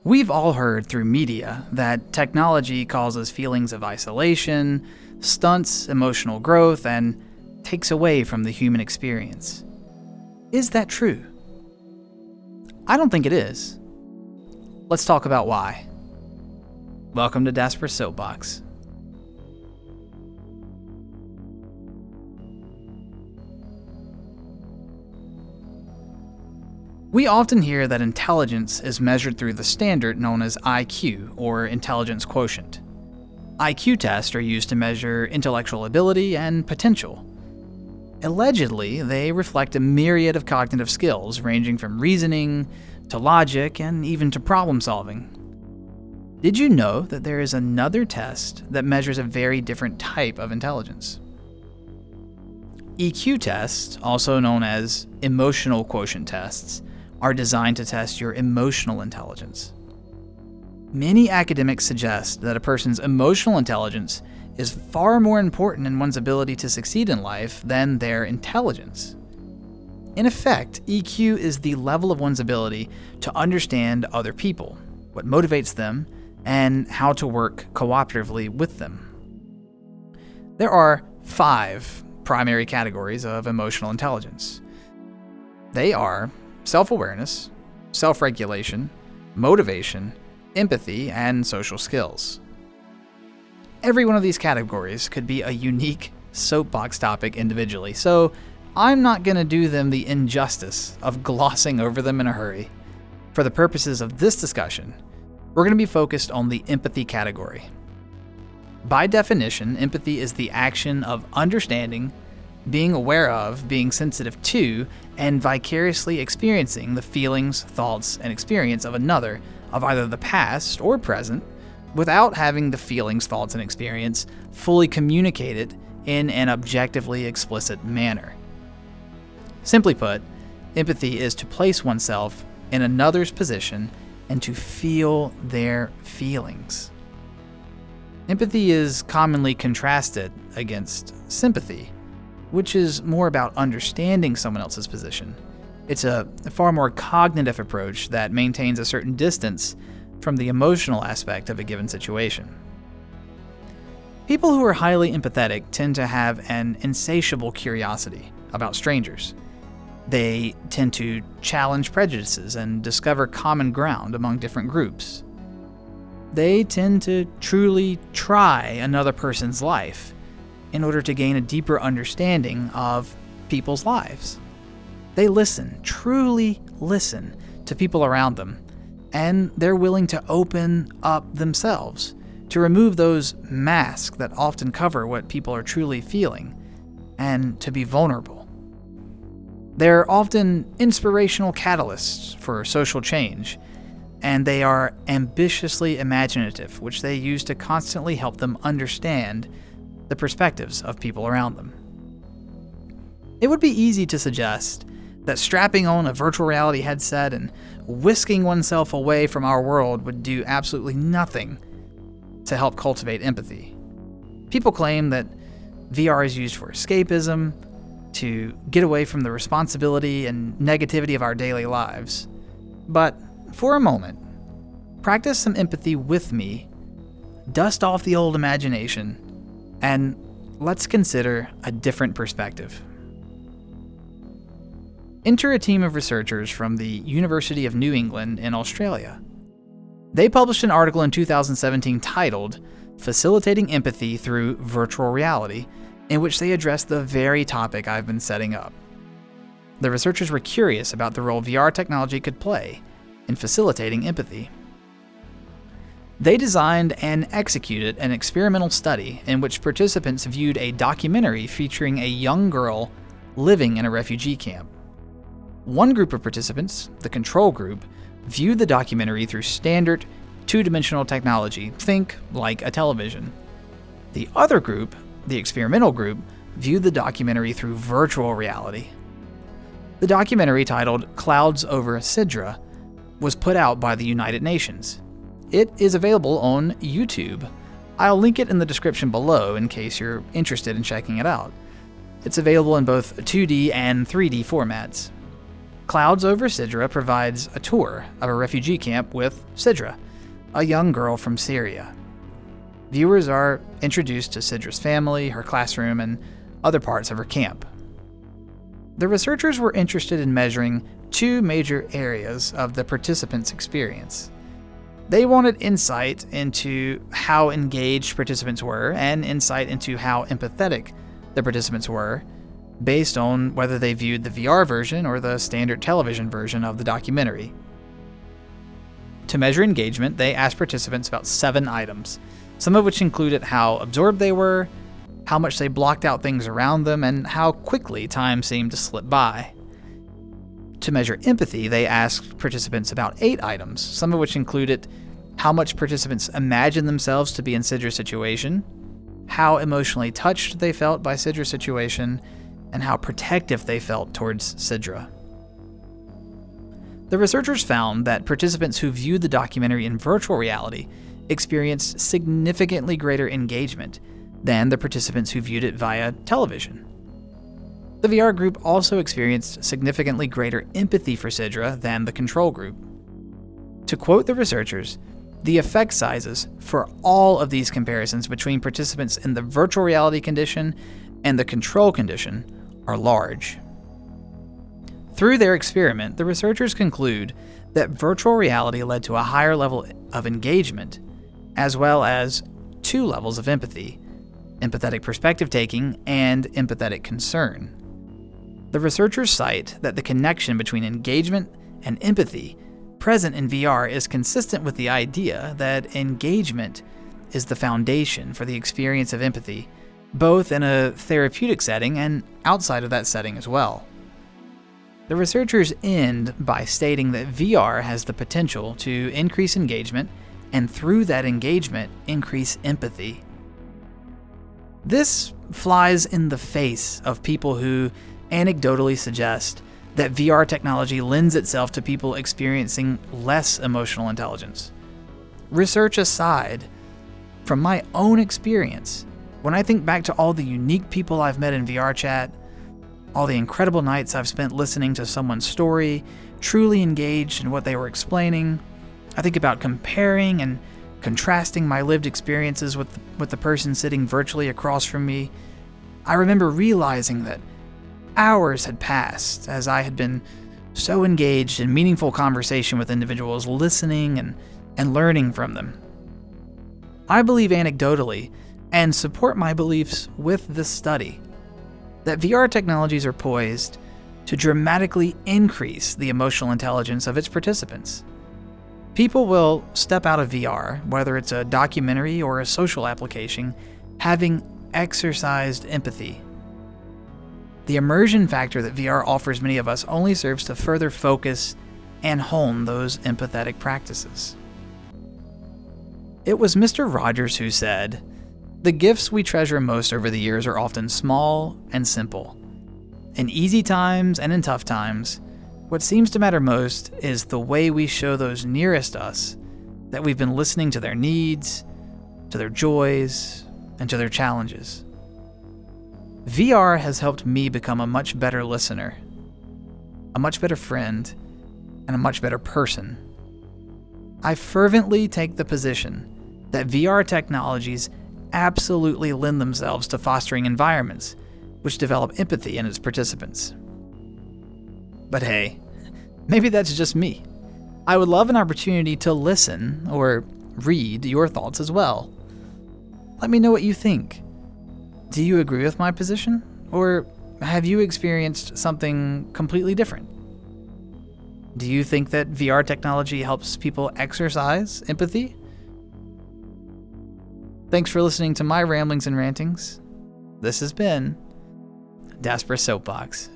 We've all heard through media that technology causes feelings of isolation, stunts emotional growth, and takes away from the human experience. Is that true? I don't think it is. Let's talk about why. Welcome to daspra Soapbox. We often hear that intelligence is measured through the standard known as IQ, or intelligence quotient. IQ tests are used to measure intellectual ability and potential. Allegedly, they reflect a myriad of cognitive skills ranging from reasoning to logic and even to problem solving. Did you know that there is another test that measures a very different type of intelligence? EQ tests, also known as emotional quotient tests, are designed to test your emotional intelligence. Many academics suggest that a person's emotional intelligence is far more important in one's ability to succeed in life than their intelligence. In effect, EQ is the level of one's ability to understand other people, what motivates them, and how to work cooperatively with them. There are 5 primary categories of emotional intelligence. They are self-awareness, self-regulation, motivation, empathy, and social skills. Every one of these categories could be a unique soapbox topic individually, so I'm not going to do them the injustice of glossing over them in a hurry. For the purposes of this discussion, we're going to be focused on the empathy category. By definition, empathy is the action of understanding, being aware of, being sensitive to, and vicariously experiencing the feelings, thoughts, and experience of another of either the past or present, without having the feelings, thoughts, and experience fully communicated in an objectively explicit manner. Simply put, empathy is to place oneself in another's position and to feel their feelings. Empathy is commonly contrasted against sympathy, which is more about understanding someone else's position. It's a far more cognitive approach that maintains a certain distance from the emotional aspect of a given situation. People who are highly empathetic tend to have an insatiable curiosity about strangers. They tend to challenge prejudices and discover common ground among different groups. They tend to truly try another person's life in order to gain a deeper understanding of people's lives. They listen, truly listen to people around them, and they're willing to open up themselves, to remove those masks that often cover what people are truly feeling, and to be vulnerable. They're often inspirational catalysts for social change, and they are ambitiously imaginative, which they use to constantly help them understand the perspectives of people around them. It would be easy to suggest that strapping on a virtual reality headset and whisking oneself away from our world would do absolutely nothing to help cultivate empathy. People claim that VR is used for escapism, to get away from the responsibility and negativity of our daily lives. But for a moment, practice some empathy with me, dust off the old imagination, and let's consider a different perspective. Enter a team of researchers from the University of New England in Australia. They published an article in 2017 titled Facilitating Empathy Through Virtual Reality, in which they addressed the very topic I've been setting up. The researchers were curious about the role VR technology could play in facilitating empathy. They designed and executed an experimental study in which participants viewed a documentary featuring a young girl living in a refugee camp. One group of participants, the control group, viewed the documentary through standard two-dimensional technology, think like a television. The other group, the experimental group, viewed the documentary through virtual reality. The documentary, titled Clouds Over Sidra, was put out by the United Nations. It is available on YouTube. I'll link it in the description below in case you're interested in checking it out. It's available in both 2D and 3D formats. Clouds Over Sidra provides a tour of a refugee camp with Sidra, a young girl from Syria. Viewers are introduced to Sidra's family, her classroom, and other parts of her camp. The researchers were interested in measuring two major areas of the participants' experience. They wanted insight into how engaged participants were and insight into how empathetic the participants were, based on whether they viewed the VR version or the standard television version of the documentary. To measure engagement, they asked participants about 7 items, some of which included how absorbed they were, how much they blocked out things around them, and how quickly time seemed to slip by. To measure empathy, they asked participants about 8 items, some of which included how much participants imagined themselves to be in Sidra's situation, how emotionally touched they felt by Sidra's situation, and how protective they felt towards Sidra. The researchers found that participants who viewed the documentary in virtual reality experienced significantly greater engagement than the participants who viewed it via television. The VR group also experienced significantly greater empathy for Sidra than the control group. To quote the researchers, the effect sizes for all of these comparisons between participants in the virtual reality condition and the control condition are large. Through their experiment, the researchers conclude that virtual reality led to a higher level of engagement, as well as 2 levels of empathy: empathetic perspective taking and empathetic concern. The researchers cite that the connection between engagement and empathy present in VR is consistent with the idea that engagement is the foundation for the experience of empathy, both in a therapeutic setting and outside of that setting as well. The researchers end by stating that VR has the potential to increase engagement, and through that engagement, increase empathy. This flies in the face of people who anecdotally suggest that VR technology lends itself to people experiencing less emotional intelligence. Research aside, from my own experience, when I think back to all the unique people I've met in VR chat, all the incredible nights I've spent listening to someone's story, truly engaged in what they were explaining, I think about comparing and contrasting my lived experiences with the person sitting virtually across from me. I remember realizing that hours had passed as I had been so engaged in meaningful conversation with individuals, listening and learning from them. I believe anecdotally, and support my beliefs with this study, that VR technologies are poised to dramatically increase the emotional intelligence of its participants. People will step out of VR, whether it's a documentary or a social application, having exercised empathy. The immersion factor that VR offers many of us only serves to further focus and hone those empathetic practices. It was Mr. Rogers who said, "The gifts we treasure most over the years are often small and simple. In easy times and in tough times, what seems to matter most is the way we show those nearest us that we've been listening to their needs, to their joys, and to their challenges." VR has helped me become a much better listener, a much better friend, and a much better person. I fervently take the position that VR technologies absolutely lend themselves to fostering environments which develop empathy in its participants. But hey, maybe that's just me. I would love an opportunity to listen or read your thoughts as well. Let me know what you think. Do you agree with my position? Or have you experienced something completely different? Do you think that VR technology helps people exercise empathy? Thanks for listening to my ramblings and rantings. This has been daspra Soapbox.